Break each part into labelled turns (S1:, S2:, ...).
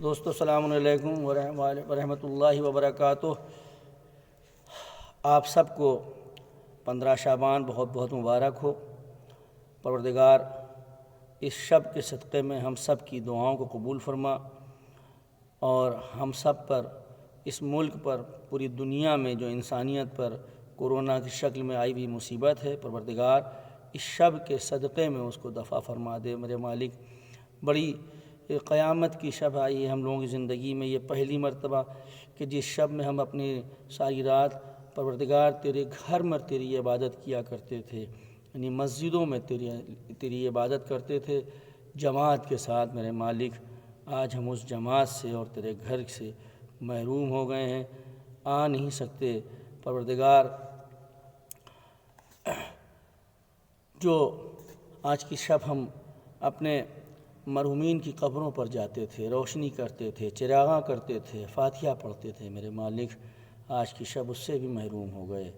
S1: دوستو السلام علیکم ورحمۃ اللہ وبرکاتہ۔ آپ سب کو 15 شعبان بہت بہت مبارک ہو۔ پروردگار اس شب کے صدقے میں ہم سب کی دعاؤں کو قبول فرما اور ہم سب پر، اس ملک پر، پوری دنیا میں جو انسانیت پر کورونا کی شکل میں آئی ہوئی مصیبت ہے، پروردگار اس شب کے صدقے میں اس کو دفع فرما دے۔ میرے مالک، بڑی قیامت کی شب آئی ہے ہم لوگوں کی زندگی میں، یہ پہلی مرتبہ کہ جس شب میں ہم اپنی ساری رات پروردگار تیرے گھر میں تیری عبادت کیا کرتے تھے، یعنی مسجدوں میں تیری عبادت کرتے تھے جماعت کے ساتھ۔ میرے مالک، آج ہم اس جماعت سے اور تیرے گھر سے محروم ہو گئے ہیں، آ نہیں سکتے۔ پروردگار، جو آج کی شب ہم اپنے مرحومین کی قبروں پر جاتے تھے، روشنی کرتے تھے، چراغاں کرتے تھے، فاتحہ پڑھتے تھے، میرے مالک آج کی شب اس سے بھی محروم ہو گئے۔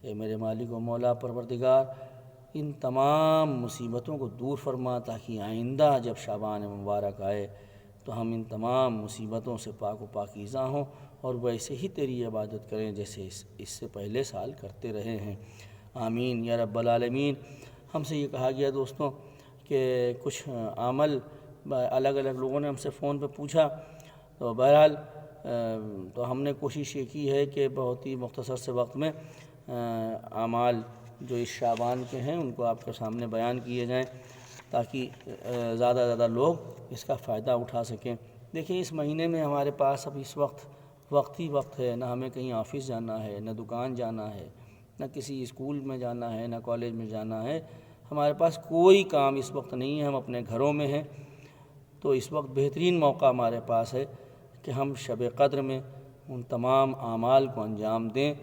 S1: اے میرے مالک و مولا، پروردگار ان تمام مصیبتوں کو دور فرما تاکہ آئندہ جب شعبان مبارک آئے تو ہم ان تمام مصیبتوں سے پاک و پاکیزہ ہوں اور ویسے ہی تیری عبادت کریں جیسے اس سے پہلے سال کرتے رہے ہیں۔ آمین یا رب العالمین۔ ہم سے یہ کہا گیا دوستوں کہ کچھ عمل الگ الگ لوگوں نے ہم سے فون پہ پوچھا، تو بہرحال تو ہم نے کوشش یہ کی ہے کہ بہت ہی مختصر سے وقت میں اعمال جو اس شعبان کے ہیں ان کو آپ کے سامنے بیان کیے جائیں تاکہ زیادہ سے زیادہ لوگ اس کا فائدہ اٹھا سکیں۔ دیکھیں، اس مہینے میں ہمارے پاس اب اس وقت ہی وقت ہے، نہ ہمیں کہیں آفس جانا ہے، نہ دکان جانا ہے، نہ کسی اسکول میں جانا ہے، نہ کالج میں جانا ہے۔ ہمارے پاس کوئی کام اس وقت نہیں ہے، ہم اپنے گھروں میں ہیں۔ تو اس وقت بہترین موقع ہمارے پاس ہے کہ ہم شب قدر میں ان تمام اعمال کو انجام دیں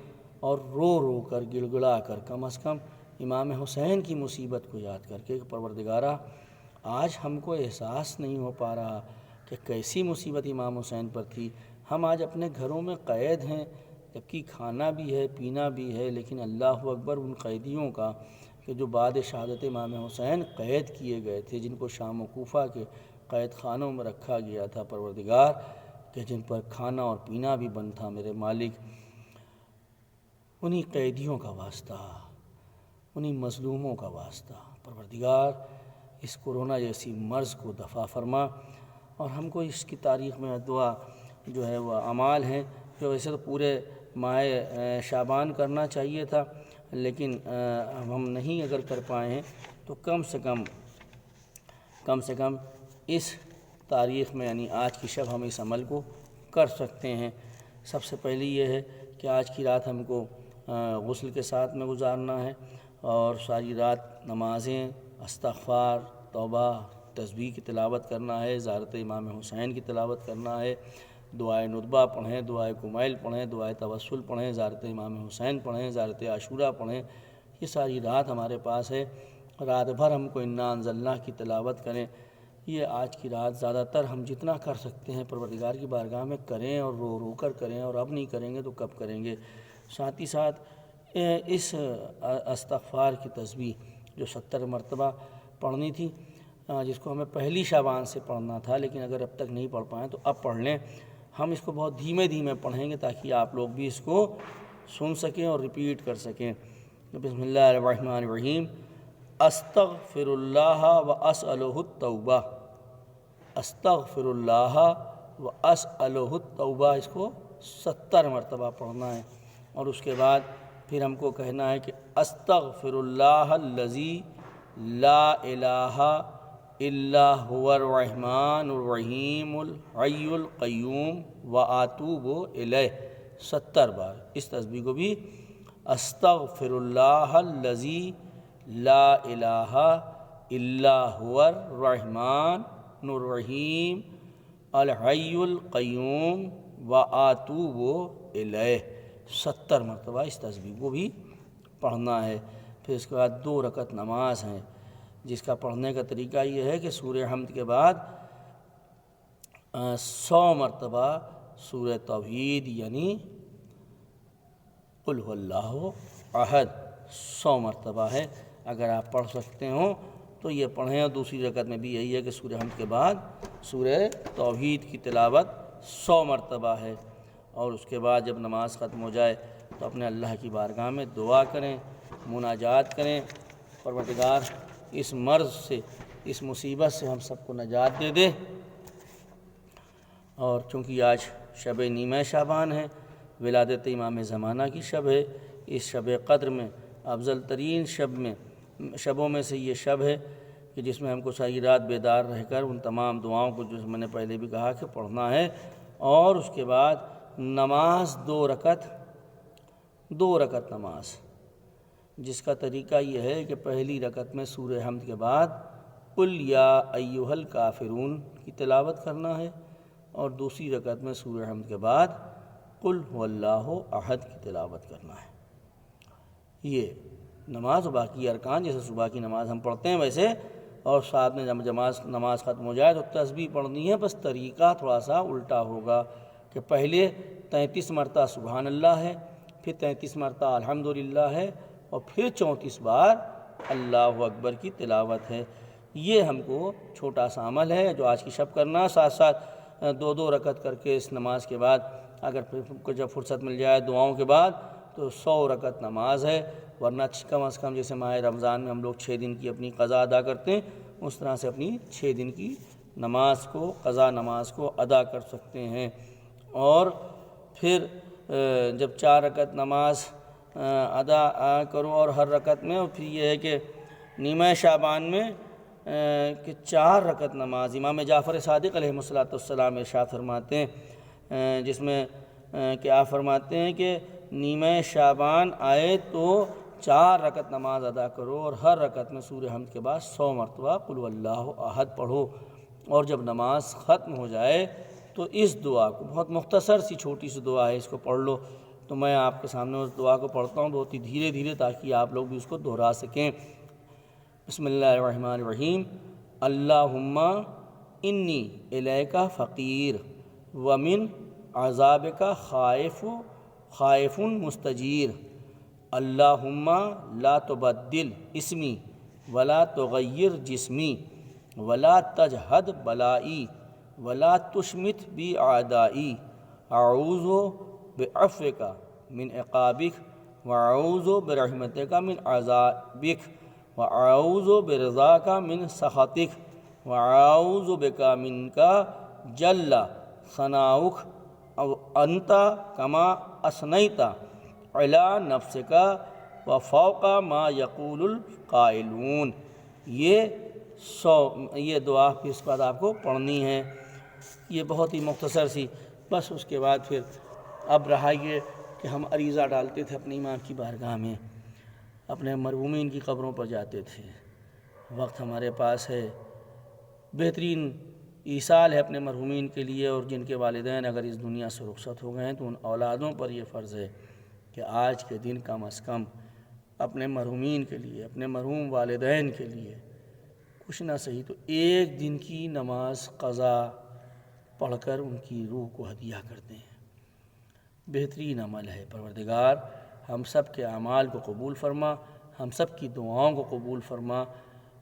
S1: اور رو رو کر، گڑ گڑا کر، کم از کم امام حسین کی مصیبت کو یاد کر کے کہ پروردگارہ، آج ہم کو احساس نہیں ہو پا رہا کہ کیسی مصیبت امام حسین پر تھی۔ ہم آج اپنے گھروں میں قید ہیں، جبکہ کھانا بھی ہے، پینا بھی ہے، لیکن اللہ اکبر ان قیدیوں کا کہ جو بعد شہادت امام حسین قید کیے گئے تھے، جن کو شام و کوفہ کے قید خانوں میں رکھا گیا تھا، پروردگار کہ جن پر کھانا اور پینا بھی بند تھا، میرے مالک انہی قیدیوں کا واسطہ، انہی مظلوموں کا واسطہ، پروردگار اس کورونا جیسی مرض کو دفع فرما۔ اور ہم کو اس کی تاریخ میں دعا جو ہے وہ اعمال ہیں جو ویسے تو پورے ماہ شعبان کرنا چاہیے تھا، لیکن ہم نہیں اگر کر پائے ہیں تو کم سے کم اس تاریخ میں، یعنی آج کی شب ہم اس عمل کو کر سکتے ہیں۔ سب سے پہلی یہ ہے کہ آج کی رات ہم کو غسل کے ساتھ میں گزارنا ہے اور ساری رات نمازیں، استغفار، توبہ، تسبیح کی تلاوت کرنا ہے، زیارت امام حسین کی تلاوت کرنا ہے، دعائے ندبہ پڑھیں، دعائے کمیل پڑھیں، دعائے توسل پڑھیں، زیارت امام حسین پڑھیں، زیارت عاشوراء پڑھیں۔ یہ ساری رات ہمارے پاس ہے، رات بھر ہم کو انا انزلناہ کی تلاوت کریں۔ یہ آج کی رات زیادہ تر ہم جتنا کر سکتے ہیں پروردگار کی بارگاہ میں کریں اور رو رو کر کریں، اور اب نہیں کریں گے تو کب کریں گے۔ ساتھ ہی ساتھ اس استغفار کی تسبیح جو 70 مرتبہ پڑھنی تھی، جس کو ہمیں پہلی شعبان سے پڑھنا تھا، لیکن اگر اب تک نہیں پڑھ پائیں تو اب پڑھ لیں۔ ہم اس کو بہت دھیمے دھیمے پڑھیں گے تاکہ آپ لوگ بھی اس کو سن سکیں اور ریپیٹ کر سکیں۔ بسم اللہ الرحمن الرحیم۔ استغفر اللہ و اسألہ التوبہ، استغفر اللہ و اسألہ التوبہ، اس کو 70 مرتبہ پڑھنا ہے۔ اور اس کے بعد پھر ہم کو کہنا ہے کہ استغفر اللہ الذی لا الہ الا هو الرحمن الرحیم الحی القیوم واتوب الیہ، 70 بار۔ اس تسبیح کو بھی استغفر اللہ الذی لا الہ الا هو الرحمن الرحیم الحی القیوم واتوب الیہ، 70 مرتبہ اس تسبیح کو بھی پڑھنا ہے۔ پھر اس کے بعد 2 رکعت نماز ہیں، جس کا پڑھنے کا طریقہ یہ ہے کہ سورہ حمد کے بعد 100 مرتبہ سورہ توحید یعنی قل هو اللہ احد 100 مرتبہ ہے۔ اگر آپ پڑھ سکتے ہوں تو یہ پڑھیں، اور دوسری رکعت میں بھی یہی ہے کہ سورہ حمد کے بعد سورہ توحید کی تلاوت 100 مرتبہ ہے۔ اور اس کے بعد جب نماز ختم ہو جائے تو اپنے اللہ کی بارگاہ میں دعا کریں، مناجات کریں، پروردگار اس مرض سے، اس مصیبت سے ہم سب کو نجات دے دے۔ اور چونکہ آج شب نیمہ شعبان ہے، ولادت امام زمانہ کی شب ہے، اس شب قدر میں افضل ترین شبوں میں سے یہ شب ہے کہ جس میں ہم کو ساری رات بیدار رہ کر ان تمام دعاؤں کو جو میں نے پہلے بھی کہا کہ پڑھنا ہے۔ اور اس کے بعد نماز 2 رکعت نماز، جس کا طریقہ یہ ہے کہ پہلی رکعت میں سورہ حمد کے بعد قل یا ایھا الکافرون کی تلاوت کرنا ہے، اور دوسری رکعت میں سورہ حمد کے بعد قل ھو اللہ احد کی تلاوت کرنا ہے۔ یہ نماز و باقی ارکان جیسے صبح کی نماز ہم پڑھتے ہیں ویسے، اور ساتھ میں جب نماز ختم ہو جائے تو تسبیح پڑھنی ہے، بس طریقہ تھوڑا سا الٹا ہوگا کہ پہلے 33 مرتبہ سبحان اللہ ہے، پھر 33 مرتبہ الحمدللہ ہے، اور پھر 34 بار اللہ اکبر کی تلاوت ہے۔ یہ ہم کو چھوٹا سا عمل ہے جو آج کی شب کرنا، ساتھ ساتھ 2 رکعت کر کے اس نماز کے بعد اگر جب فرصت مل جائے دعاؤں کے بعد تو 100 رکعت نماز ہے، ورنہ کم از کم جیسے ماہ رمضان میں ہم لوگ 6 دن کی اپنی قضا ادا کرتے ہیں، اس طرح سے اپنی 6 دن کی نماز کو، قضا نماز کو ادا کر سکتے ہیں۔ اور پھر جب 4 رکعت نماز ادا کرو اور ہر رکعت میں، اور پھر یہ ہے کہ نیمہ شعبان میں کہ 4 رکعت نماز امام جعفر صادق علیہ السلام ارشاد فرماتے ہیں، جس میں کہ آپ فرماتے ہیں کہ نیمہ شعبان آئے تو 4 رکعت نماز ادا کرو اور ہر رکعت میں سورہ حمد کے بعد 100 مرتبہ قل اللہ احد پڑھو، اور جب نماز ختم ہو جائے تو اس دعا کو، بہت مختصر سی چھوٹی سی دعا ہے، اس کو پڑھ لو۔ تو میں آپ کے سامنے اس دعا کو پڑھتا ہوں بہت ہی دھیرے دھیرے تاکہ آپ لوگ بھی اس کو دہرا سکیں۔ بسم اللہ الرحمن الرحیم۔ اللہم انی الیک فقیر ومن عذابک خائف مستجیر، اللہم لا تبدل اسمی ولا تغیر جسمی ولا تجہد بلائی ولا تشمت بی اعدائی، اعوذ بعفوک من عقابک واعوذ برحمتک من عذابک واعوذ برضاک من سخطک واعوذ بک منک جل ثناؤک انت کما اثنیت علی نفسک وفوق ما یقول القائلون۔ یہ دعا پھر اس کے بعد آپ کو پڑھنی ہے، یہ بہت ہی مختصر سی، بس اس کے بعد پھر اب رہا یہ کہ ہم عریضہ ڈالتے تھے اپنے امام کی بارگاہ میں، اپنے مرحومین کی قبروں پر جاتے تھے، وقت ہمارے پاس ہے، بہترین ایصال ہے اپنے مرحومین کے لیے، اور جن کے والدین اگر اس دنیا سے رخصت ہو گئے ہیں تو ان اولادوں پر یہ فرض ہے کہ آج کے دن کم از کم اپنے مرحومین کے لیے، اپنے مرحوم والدین کے لیے کچھ نہ صحیح تو 1 دن کی نماز قضا پڑھ کر ان کی روح کو ہدیہ کرتے ہیں۔ بہترین عمل ہے۔ پروردگار ہم سب کے اعمال کو قبول فرما، ہم سب کی دعاؤں کو قبول فرما،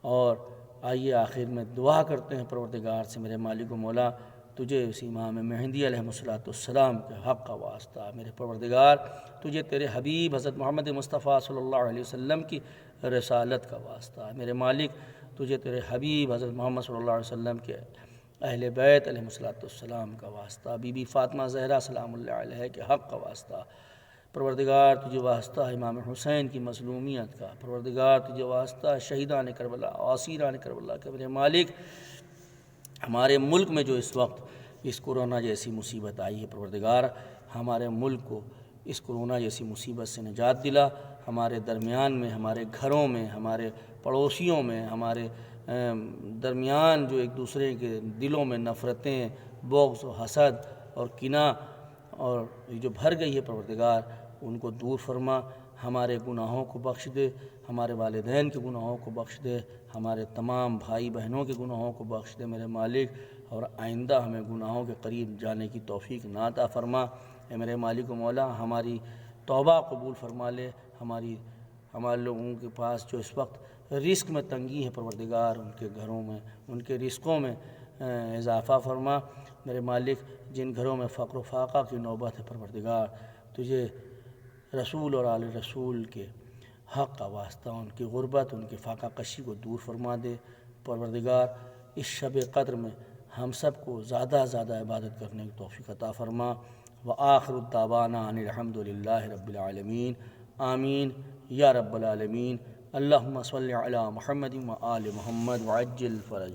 S1: اور آئیے آخر میں دعا کرتے ہیں پروردگار سے، میرے مالک و مولا تجھے اس امام مہدی علیہ السلام کے حق کا واسطہ، میرے پروردگار تجھے تیرے حبیب حضرت محمد مصطفیٰ صلی اللہ علیہ وسلم کی رسالت کا واسطہ، میرے مالک تجھے تیرے حبیب حضرت محمد صلی اللہ علیہ وسلم کے اہل بیت علیہ السلام کا واسطہ، بی بی فاطمہ زہرا سلام اللہ علیہ کے حق کا واسطہ، پروردگار تجھے واسطہ امام حسین کی مظلومیت کا، پروردگار تجھے واسطہ شہیدان کربلا، اسیران کربلا کے، میرے مالک ہمارے ملک میں جو اس وقت اس کورونا جیسی مصیبت آئی ہے، پروردگار ہمارے ملک کو اس کورونا جیسی مصیبت سے نجات دلا، ہمارے درمیان میں، ہمارے گھروں میں، ہمارے پڑوسیوں میں، ہمارے درمیان جو ایک دوسرے کے دلوں میں نفرتیں، بغض و حسد اور کینہ اور جو بھر گئی ہے، پروردگار ان کو دور فرما، ہمارے گناہوں کو بخش دے، ہمارے والدین کے گناہوں کو بخش دے، ہمارے تمام بھائی بہنوں کے گناہوں کو بخش دے میرے مالک، اور آئندہ ہمیں گناہوں کے قریب جانے کی توفیق نہ عطا فرما۔ اے میرے مالک و مولا ہماری توبہ قبول فرما لے، ہمارے لوگوں کے پاس جو اس وقت رزق میں تنگی ہے، پروردگار ان کے گھروں میں، ان کے رزقوں میں اضافہ فرما۔ میرے مالک، جن گھروں میں فقر و فاقہ کی نوبت ہے پروردگار، تجھے رسول اور آل رسول کے حق کا واسطہ ان کی غربت، ان کی فاقہ کشی کو دور فرما دے۔ پروردگار، اس شب قدر میں ہم سب کو زیادہ زیادہ عبادت کرنے کی توفیق عطا فرما۔ وآخر الدعوانا ان الحمد للہ رب العالمین، آمین یا رب العالمین۔ اللہم صلی علی محمد و آل محمد وعجل فرج۔